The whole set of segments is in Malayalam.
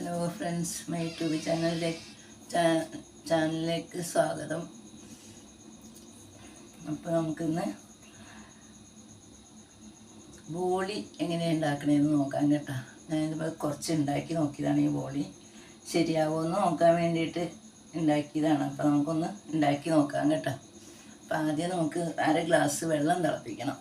ഹലോ ഫ്രണ്ട്സ്, മൈ യൂട്യൂബ് ചാനലിലേക്ക് സ്വാഗതം. അപ്പോൾ നമുക്കിന്ന് ബോളി എങ്ങനെയാണ് ഉണ്ടാക്കണതെന്ന് നോക്കാം കേട്ടോ. ഞാനിപ്പോൾ കുറച്ച് ഉണ്ടാക്കി നോക്കിയതാണ്. ഈ ബോളി ശരിയാവുമെന്ന് നോക്കാൻ വേണ്ടിയിട്ട് ഉണ്ടാക്കിയതാണ്. അപ്പോൾ നമുക്കൊന്ന് ഉണ്ടാക്കി നോക്കാം കേട്ടോ. അപ്പോൾ ആദ്യം നമുക്ക് 1/2 ഗ്ലാസ് വെള്ളം തിളപ്പിക്കണം.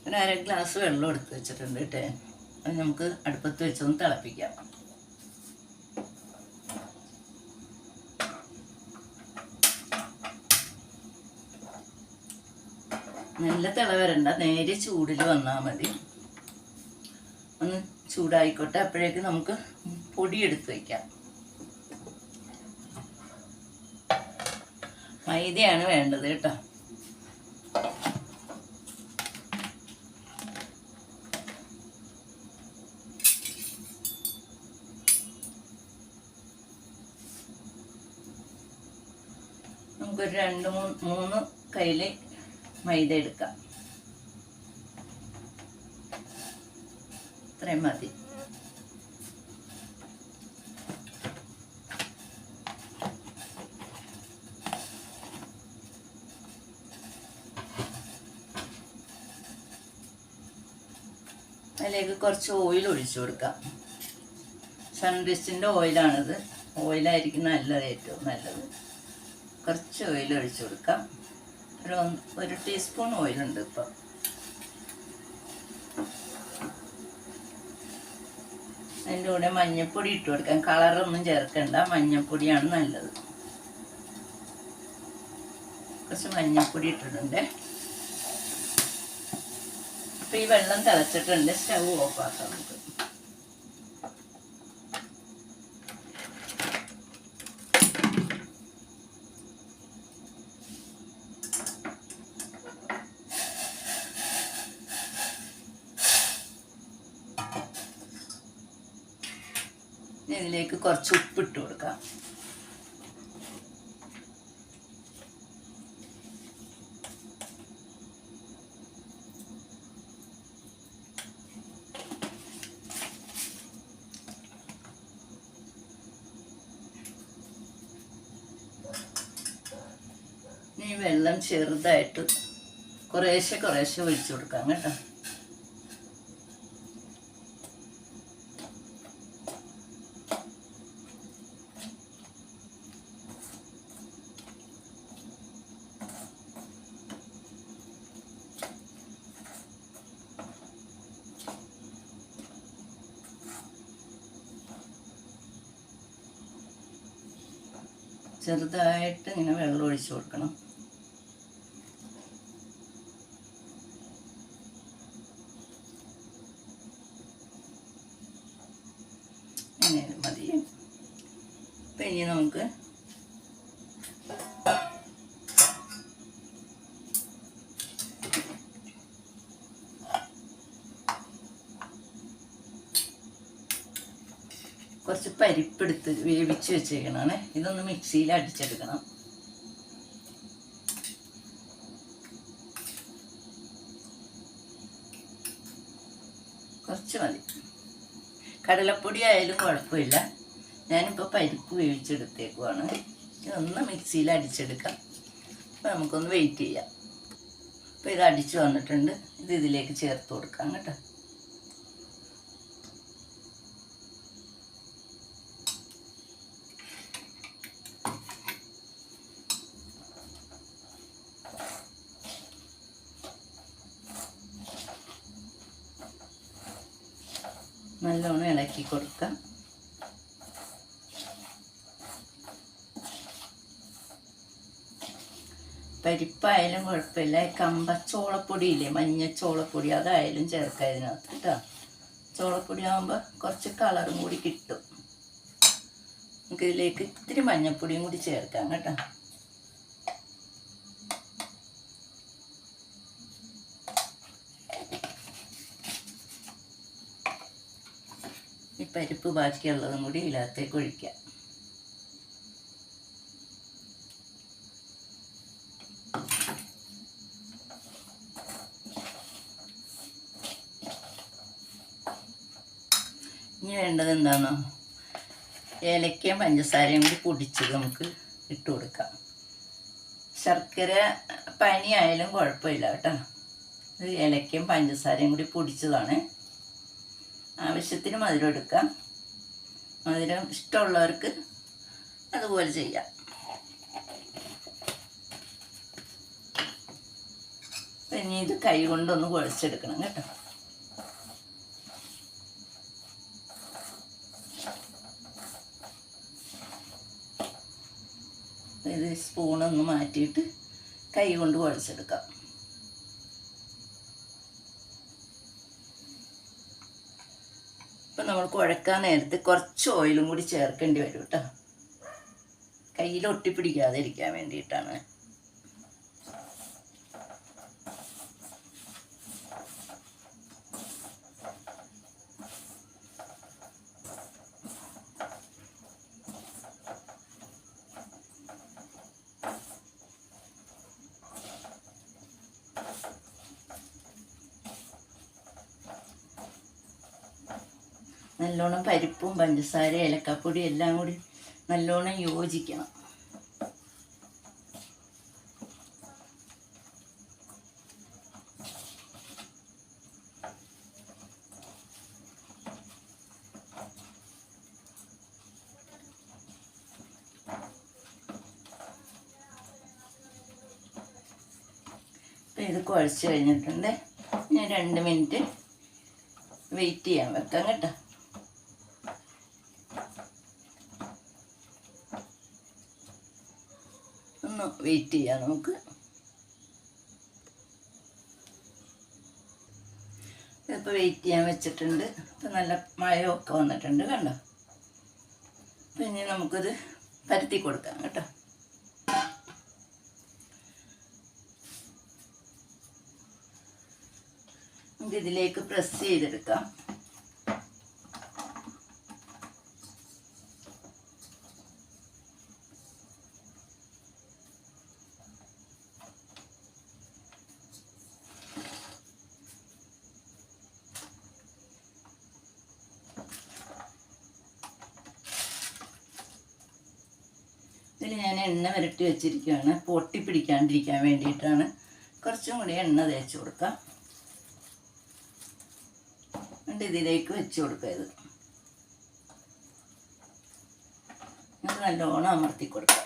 ഒരു 1/2 ഗ്ലാസ് വെള്ളം എടുത്ത് വെച്ചിട്ടുണ്ട് കേട്ടോ. അത് നമുക്ക് അടുപ്പത്ത് വെച്ചൊന്ന് തിളപ്പിക്കാം. നല്ല തിള വരണ്ട, നേരെ ചൂടിൽ വന്നാൽ മതി. ഒന്ന് ചൂടായിക്കോട്ടെ. അപ്പോഴേക്ക് നമുക്ക് പൊടി എടുത്ത് വയ്ക്കാം. മൈദയാണ് വേണ്ടത് കേട്ടോ. നമുക്കൊരു 2-3 കയ്യിൽ മൈദ എടുക്കാം. ഇത്രയും മതി. അതിലേക്ക് കുറച്ച് ഓയിൽ ഒഴിച്ചു കൊടുക്കാം. സൺറിസ്റ്റിൻ്റെ ഓയിലാണിത്. ഓയിലായിരിക്കും നല്ലത്, ഏറ്റവും നല്ലത്. കുറച്ച് ഓയിൽ ഒഴിച്ചു കൊടുക്കാം. ഒരു ടീസ്പൂൺ ഓയിലുണ്ട് ഇപ്പം. അതിൻ്റെ കൂടെ മഞ്ഞൾപ്പൊടി ഇട്ട് കൊടുക്കാം. കളറൊന്നും ചേർക്കണ്ട, മഞ്ഞൾപ്പൊടിയാണ് നല്ലത്. കുറച്ച് മഞ്ഞൾപ്പൊടി ഇട്ടിട്ടുണ്ട്. അപ്പം ഈ വെള്ളം തിളച്ചിട്ടുണ്ട്. സ്റ്റൗ ഓഫാക്കാം നമുക്ക്. ഇതിലേക്ക് കുറച്ച് ഉപ്പിട്ട് കൊടുക്കാം. ഈ വെള്ളം ചെറുതായിട്ട് കുറേശ്ശെ ഒഴിച്ചു കൊടുക്കാം കേട്ടോ. ചെറുതായിട്ട് ഇങ്ങനെ വെള്ളം ഒഴിച്ചു കൊടുക്കണം. ഇങ്ങനെ മതി. അപ്പം ഇനി നമുക്ക് കുറച്ച് പരിപ്പെടുത്ത് വേവിച്ച് വെച്ചേക്കണാണ്. ഇതൊന്ന് മിക്സിയിൽ അടിച്ചെടുക്കണം. കുറച്ച് മതി. കടലപ്പൊടി ആയാലും കുഴപ്പമില്ല. ഞാനിപ്പോൾ പരിപ്പ് വേവിച്ചെടുത്തേക്കുവാണ്. ഇതൊന്ന് മിക്സിയിൽ അടിച്ചെടുക്കാം. അപ്പോൾ നമുക്കൊന്ന് വെയിറ്റ് ചെയ്യാം. അപ്പോൾ ഇത് അടിച്ചു വന്നിട്ടുണ്ട്. ഇത് ഇതിലേക്ക് ചേർത്ത് കൊടുക്കാം കേട്ടോ. നല്ലോണം ഇളക്കി കൊടുക്കാം. പരിപ്പായാലും കുഴപ്പമില്ല. കമ്പച്ചോളപ്പൊടിയില്ലേ, മഞ്ഞച്ചോളപ്പൊടി, അതായാലും ചേർക്കാം ഇതിനകത്ത് കേട്ടോ. ചോളപ്പൊടി ആകുമ്പോൾ കുറച്ച് കളറും കൂടി കിട്ടും. നമുക്കിതിലേക്ക് ഇത്തിരി മഞ്ഞൾപ്പൊടിയും കൂടി ചേർക്കാം കേട്ടോ. ഈ പരിപ്പ് ബാക്കിയുള്ളതും കൂടി ഇതിനകത്തേക്ക് ഒഴിക്കാം. വേണ്ടത് എന്താണെന്നോ, ഏലക്കയും പഞ്ചസാരയും കൂടി പൊടിച്ചത് നമുക്ക് ഇട്ട് കൊടുക്കാം. ശർക്കര പനി ആയാലും കുഴപ്പമില്ല കേട്ടോ. ഇത് ഏലക്കയും പഞ്ചസാരയും കൂടി പൊടിച്ചതാണ്. ആവശ്യത്തിന് മധുരം എടുക്കാം. മധുരം ഇഷ്ടമുള്ളവർക്ക് അതുപോലെ ചെയ്യാം. പിന്നെ ഇത് കൈ കൊണ്ടൊന്ന് കുഴച്ചെടുക്കണം കേട്ടോ. ഇത് സ്പൂണൊന്ന് മാറ്റിയിട്ട് കൈ കൊണ്ട് കുഴച്ചെടുക്കാം. ഇപ്പം നമ്മൾ കുഴക്കാൻ നേരത്ത് കുറച്ച് ഓയിലും കൂടി ചേർക്കേണ്ടി വരും കേട്ടോ. കയ്യിൽ ഒട്ടിപ്പിടിക്കാതെ ഇരിക്കാൻ വേണ്ടിയിട്ടാണ്. നല്ലോണം പരിപ്പും പഞ്ചസാര ഏലക്കാപ്പൊടി എല്ലാം കൂടി നല്ലോണം യോജിക്കണം. ഇപ്പം ഇത് കുഴച്ച് കഴിഞ്ഞിട്ടുണ്ട്. ഞാൻ 2 മിനിറ്റ് വെയിറ്റ് ചെയ്യാൻ വെക്കാം കേട്ടോ. ഒന്ന് വെയിറ്റ് ചെയ്യാം നമുക്ക്. ഇതിപ്പോൾ വെയിറ്റ് ചെയ്യാൻ വെച്ചിട്ടുണ്ട്. ഇപ്പം നല്ല മഴയൊക്കെ വന്നിട്ടുണ്ട് കണ്ടോ. പിന്നെ നമുക്കിത് പരത്തി കൊടുക്കാം കേട്ടോ. നമുക്കിതിലേക്ക് പ്രസ് ചെയ്തെടുക്കാം. ഇതിൽ ഞാൻ എണ്ണ പുരട്ടി വെച്ചിരിക്കുകയാണ്. പൊട്ടി പിടിക്കാണ്ടിരിക്കാൻ വേണ്ടിയിട്ടാണ്. കുറച്ചും കൂടി എണ്ണ തേച്ച് കൊടുക്കാം. എന്നിട്ട് ഇതിലേക്ക് വെച്ച് കൊടുക്കുക. ഇത് നല്ലോണം അമർത്തി കൊടുക്കുക.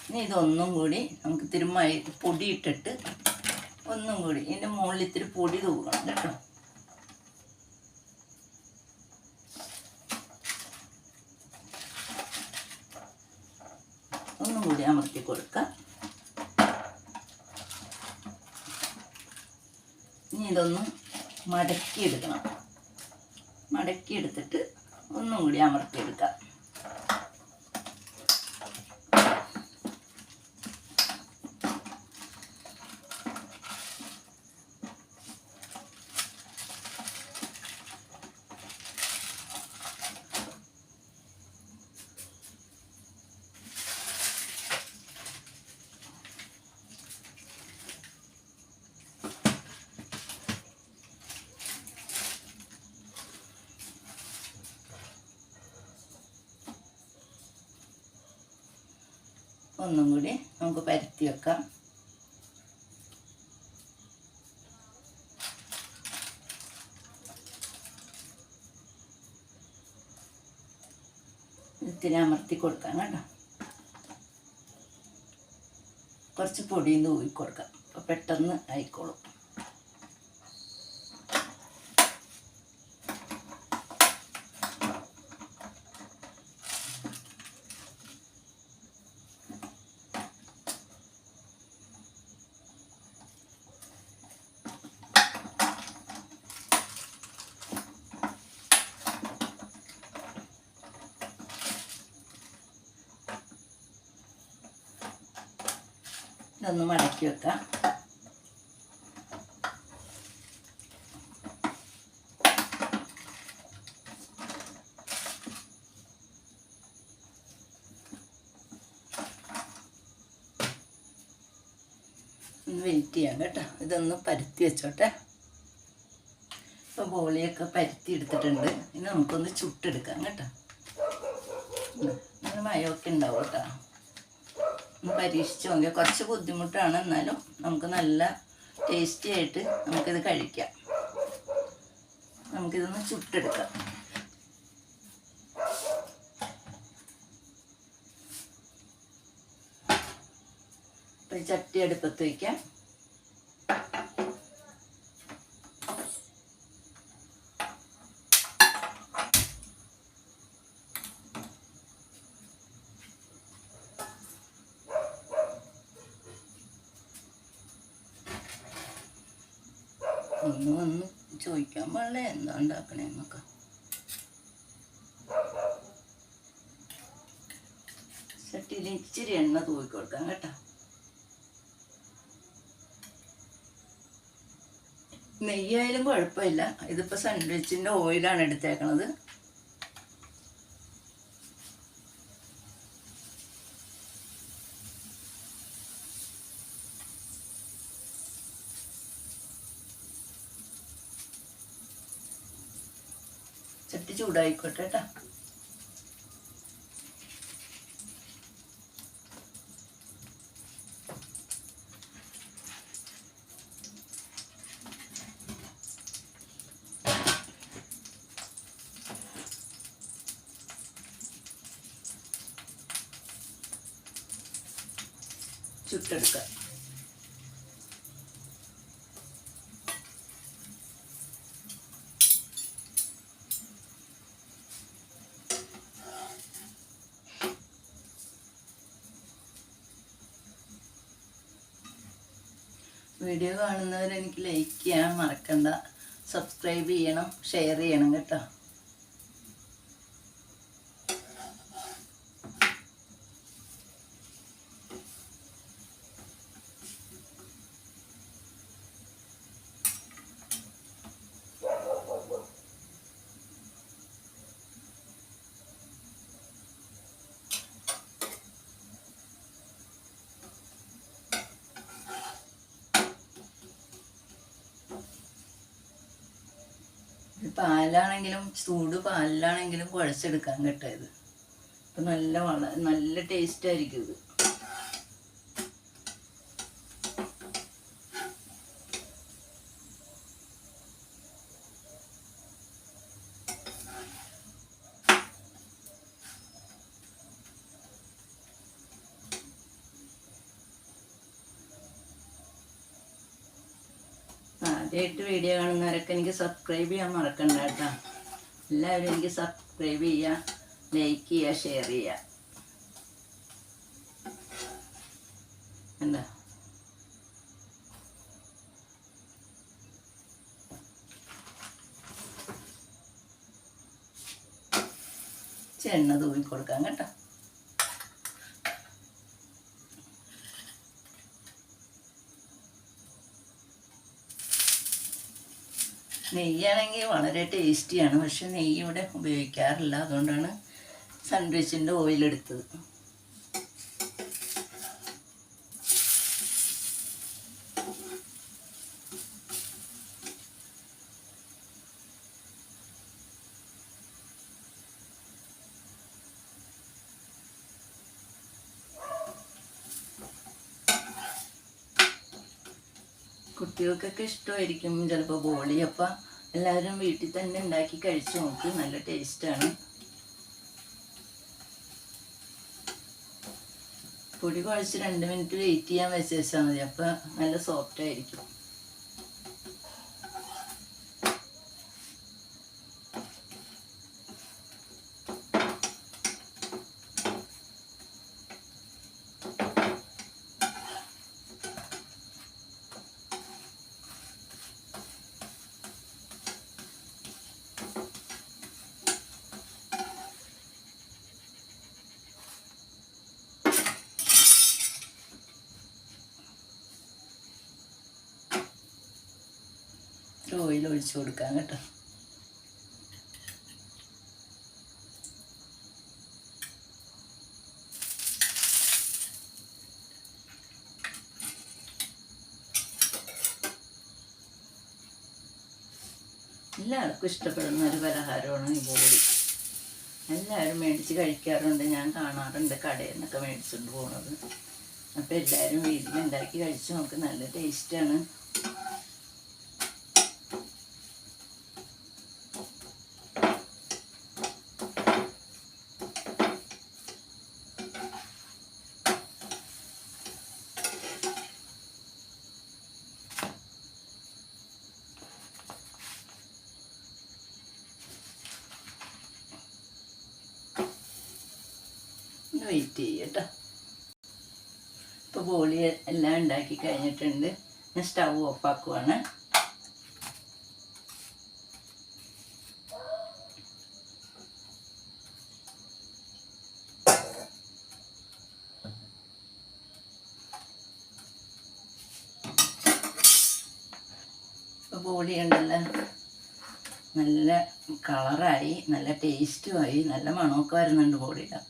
ഇനി ഇതൊന്നും കൂടി നമുക്ക് തിരുമായി പൊടി ഇട്ടിട്ട് ഒന്നും കൂടി ഇതിൻ്റെ മുകളിൽ ഇത്തിരി പൊടി തൂക്കണം കേട്ടോ. ഒന്നും കൂടി അമർത്തി കൊടുക്കാം. ഇനി ഇതൊന്ന് മടക്കിയെടുക്കണം. മടക്കിയെടുത്തിട്ട് ഒന്നും കൂടി അമർത്തിയെടുക്കാം. ഒന്നും കൂടി നമുക്ക് പരത്തി വെക്കാം. ഇത്തിരി അമർത്തി കൊടുക്കാം കേട്ടോ. കുറച്ച് പൊടിയും തൂവി കൊടുക്കാം. അപ്പോൾ പെട്ടെന്ന് ആയിക്കോളും. ഇതൊന്ന് മടക്കി വെക്കാം. ഒന്ന് വെയിറ്റ് ചെയ്യാം കേട്ടോ. ഇതൊന്ന് പരത്തി വെച്ചോട്ടെ. ഇപ്പോൾ ബോളിയൊക്കെ പരത്തി എടുത്തിട്ടുണ്ട്. ഇനി നമുക്കൊന്ന് ചുട്ടെടുക്കാം കേട്ടോ. നല്ല മയമൊക്കെ ഉണ്ടാവും കേട്ടോ. ഒന്ന് പരീക്ഷിച്ച് നോക്കിയാൽ കുറച്ച് ബുദ്ധിമുട്ടാണ്, എന്നാലും നമുക്ക് നല്ല ടേസ്റ്റി ആയിട്ട് നമുക്കിത് കഴിക്കാം. നമുക്കിതൊന്ന് ചുട്ടെടുക്കാം. അപ്പോൾ ചട്ടി അടുപ്പത്ത് വയ്ക്കാം. ഒന്ന് ചോദിക്കാൻ പാടില്ല എന്താ ഉണ്ടാക്കണേന്നൊക്കെ. ചട്ടിയിൽ ഇച്ചിരി എണ്ണ തൂക്കി കൊടുക്കാം കേട്ടോ. നെയ്യായാലും കുഴപ്പമില്ല. ഇതിപ്പോൾ സാൻഡ്വിച്ചിൻ്റെ ഓയിലാണ് എടുത്തേക്കണത്. ചട്ടി ചൂടായിക്കോട്ടെ കേട്ടോ. ചുട്ടെടുക്കാം. വീഡിയോ കാണുന്നവർ എനിക്ക് ലൈക്ക് ചെയ്യാൻ മറക്കണ്ട, സബ്സ്ക്രൈബ് ചെയ്യണം, ഷെയർ ചെയ്യണം കേട്ടോ. പാലാണെങ്കിലും ചൂട് പാലിലാണെങ്കിലും കുഴച്ചെടുക്കാൻ കേട്ടോ. ഇത് അപ്പം നല്ല ടേസ്റ്റ് ആയിരിക്കും ഇത്. ആദ്യമായിട്ട് വീഡിയോ കാണുന്നവരൊക്കെ എനിക്ക് സബ്സ്ക്രൈബ് ചെയ്യാൻ മറക്കണ്ട കേട്ടോ. എല്ലാവരും എനിക്ക് സബ്സ്ക്രൈബ് ചെയ്യുക, ലൈക്ക് ചെയ്യുക, ഷെയർ ചെയ്യുക. എന്താ എണ്ണ തൂവി കൊടുക്കാം കേട്ടോ. നെയ്യാണെങ്കിൽ വളരെ ടേസ്റ്റിയാണ്, പക്ഷെ നെയ്യ് ഇവിടെ ഉപയോഗിക്കാറില്ല. അതുകൊണ്ടാണ് സാൻഡ്വിച്ചിൻ്റെ ഓയിൽ എടുത്തത്. കുട്ടികൾക്കൊക്കെ ഇഷ്ടമായിരിക്കും ചിലപ്പോൾ ബോളി. അപ്പം എല്ലാവരും വീട്ടിൽ തന്നെ ഉണ്ടാക്കി കഴിച്ച് നോക്ക്, നല്ല ടേസ്റ്റാണ്. പൊടി കുഴച്ച് 2 മിനിറ്റ് വെയിറ്റ് ചെയ്യാൻ വെച്ചാൽ മതി. അപ്പം നല്ല സോഫ്റ്റ് ആയിരിക്കും. ഓയിൽ ഒഴിച്ചു കൊടുക്കാം കേട്ടോ. എല്ലാവർക്കും ഇഷ്ടപ്പെടുന്ന ഒരു പലഹാരമാണ് ഈ ബോളി. എല്ലാവരും മേടിച്ച് കഴിക്കാറുണ്ട്, ഞാൻ കാണാറുണ്ട് കടയിൽ നിന്നൊക്കെ മേടിച്ചുകൊണ്ട് പോകുന്നത്. അപ്പോൾ എല്ലാവരും വീട്ടിലുണ്ടാക്കി കഴിച്ച് നോക്ക്, നല്ല ടേസ്റ്റാണ്. വെയിറ്റ് ചെയ്യട്ടോ. ഇപ്പോൾ ബോളി എല്ലാം ഉണ്ടാക്കി കഴിഞ്ഞിട്ടുണ്ട്. ഞാൻ സ്റ്റൗ ഓഫാക്കുവാണ്. ഇപ്പോൾ ബോളി ഉണ്ടല്ലോ നല്ല കളറായി, നല്ല ടേസ്റ്റുമായി, നല്ല മണമൊക്കെ വരുന്നുണ്ട് ബോളിയുടെ.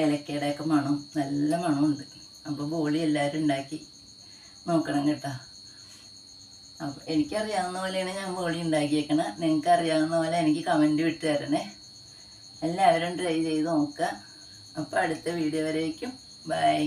ഏലക്കയുടെയൊക്കെ മണം, നല്ല മണമുണ്ട്. അപ്പോൾ ബോളി എല്ലാവരും ഉണ്ടാക്കി നോക്കണം കേട്ടോ. അപ്പോൾ എനിക്കറിയാവുന്ന പോലെയാണ് ഞാൻ ബോളി ഉണ്ടാക്കിയേക്കണത്. നിങ്ങൾക്ക് അറിയാവുന്ന പോലെ എനിക്ക് കമൻറ്റ് വിട്ട് തരണേ. എല്ലാവരും ട്രൈ ചെയ്ത് നോക്കുക. അപ്പോൾ അടുത്ത വീഡിയോ വരേക്കും ബൈ.